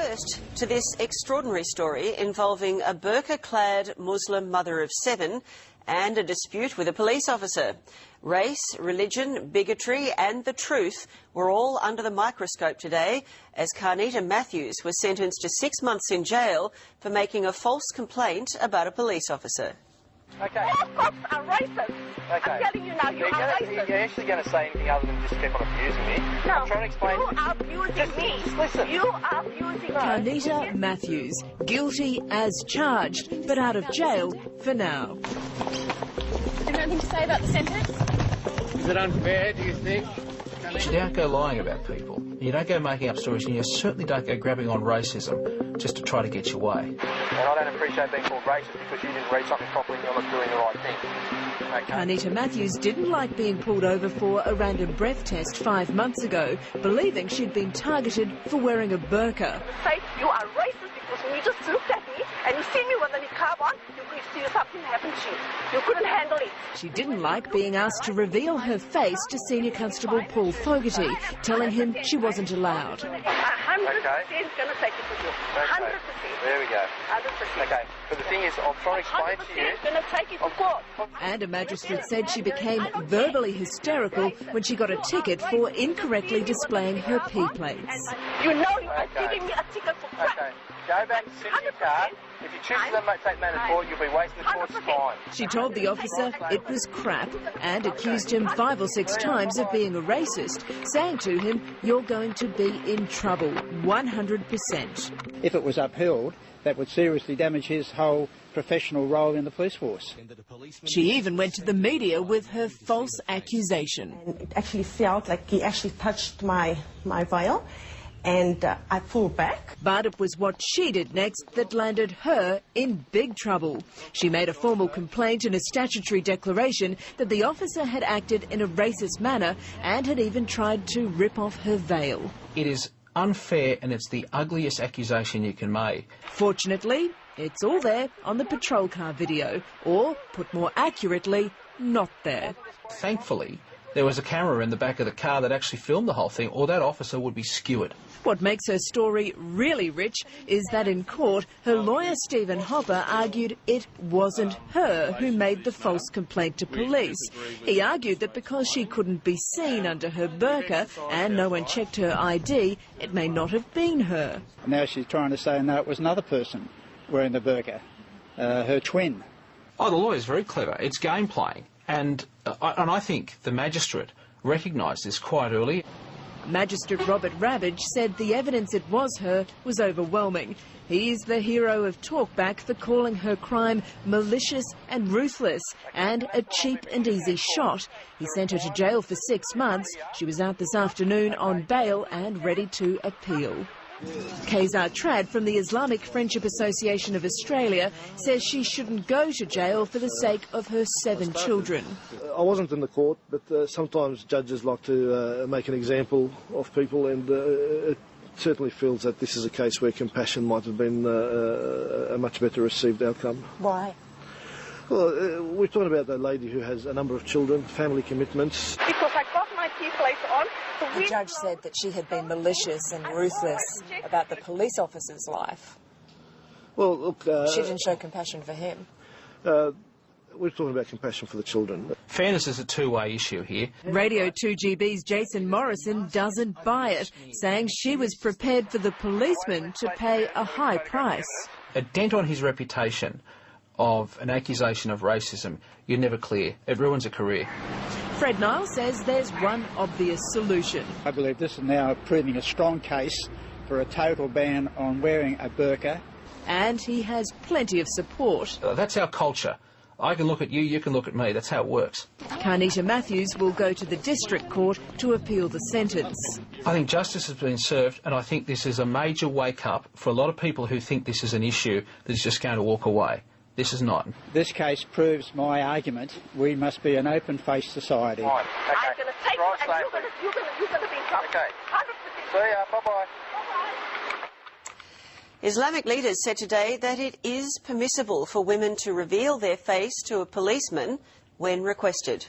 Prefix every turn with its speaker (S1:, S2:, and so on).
S1: first to this extraordinary story involving a burqa-clad Muslim mother of 7 and a dispute with a police officer. Race, religion, bigotry and the truth were all under the microscope today as Carnita Matthews was sentenced to 6 months in jail for making a false complaint about a police officer.
S2: Okay.
S3: All cops are racist.
S2: Okay.
S3: I'm telling you now, you are racist.
S2: You're actually going to say anything other than just keep on abusing me?
S3: No,
S2: I'm trying to explain.
S3: you are abusing me.
S2: Just listen.
S3: You are abusing me.
S4: Carnita Matthews, guilty as charged, but out of jail for now.
S5: Is there anything to say about the sentence?
S6: Is it unfair, do you think?
S7: You don't go lying about people. You don't go making up stories, and you certainly don't go grabbing on racism just to try to get your way.
S2: And I don't appreciate being called racist because you didn't read something properly and you're not doing the right thing. Okay.
S4: Carnita Matthews didn't like being pulled over for a random breath test 5 months ago, believing she'd been targeted for wearing a burqa.
S3: Say you are racist because when you just looked at me and you see me with a niqab on, you could see something happen to you. You couldn't handle it.
S4: She didn't like being asked to reveal her face to Senior Constable Paul Fogarty, telling him she wasn't allowed.
S3: 100% going to take it with you. 100%.
S2: There we go.
S3: 100%.
S2: Okay, but the thing is, I'm trying to explain to you...
S3: 100% going to take it to court.
S4: And a magistrate said she became verbally hysterical when she got a ticket for incorrectly displaying her P plates.
S3: You know you are giving me a ticket for crap.
S2: Okay, go back and sit in your car. If you choose to take matters forward, you'll be wasting the court's time.
S4: She told the officer it was crap and accused him 5 or 6 times of being a racist, saying to him, "You're going to be in trouble, 100%.
S8: If it was upheld, that would seriously damage his whole professional role in the police force.
S4: She even went to the media with her false accusation.
S9: And it actually felt like he actually touched my veil, and I pulled back.
S4: But it was what she did next that landed her in big trouble. She made a formal complaint in a statutory declaration that the officer had acted in a racist manner and had even tried to rip off her veil.
S7: It is unfair and it's the ugliest accusation you can make.
S4: Fortunately, it's all there on the patrol car video, or, put more accurately, not there.
S7: Thankfully, there was a camera in the back of the car that actually filmed the whole thing, or that officer would be skewered.
S4: What makes her story really rich is that in court, her lawyer Stephen Hopper argued it wasn't her who made the false complaint to police. He argued that because she couldn't be seen under her burqa and no one checked her ID, it may not have been her.
S8: Now she's trying to say, no, it was another person wearing the burqa, her twin.
S7: Oh, the lawyer's very clever. It's game playing. And I think the magistrate recognised this quite early.
S4: Magistrate Robert Ravage said the evidence it was her was overwhelming. He's the hero of talkback for calling her crime malicious and ruthless and a cheap and easy shot. He sent her to jail for 6 months. She was out this afternoon on bail and ready to appeal. Kazar Trad from the Islamic Friendship Association of Australia says she shouldn't go to jail for the sake of her 7 children.
S10: I wasn't in the court, but sometimes judges like to make an example of people, and it certainly feels that this is a case where compassion might have been a much better received outcome.
S9: Why?
S10: Well, we're talking about the lady who has a number of children, family commitments.
S3: Because I got my P plates on.
S11: The judge said that she had been malicious and ruthless about the police officer's life.
S10: Well, look...
S11: she didn't show compassion for him.
S10: We're talking about compassion for the children.
S7: Fairness is a two-way issue here.
S4: Radio 2GB's Jason Morrison doesn't buy it, saying she was prepared for the policeman to pay a high price.
S7: A dent on his reputation of an accusation of racism, you're never clear. It ruins a career.
S4: Fred Nile says there's one obvious solution.
S8: I believe this is now proving a strong case for a total ban on wearing a burqa.
S4: And he has plenty of support.
S7: That's our culture. I can look at you, you can look at me. That's how it works.
S4: Carnita Matthews will go to the district court to appeal the sentence.
S7: I think justice has been served, and I think this is a major wake-up for a lot of people who think this is an issue that is just going to walk away. This is not.
S8: This case proves my argument. We must be an open-faced society.
S2: Fine. Okay.
S3: I'm going to take you and you're going to be in trouble.
S2: Okay.
S3: 100%.
S2: See ya. Bye-bye.
S1: Islamic leaders said today that it is permissible for women to reveal their face to a policeman when requested.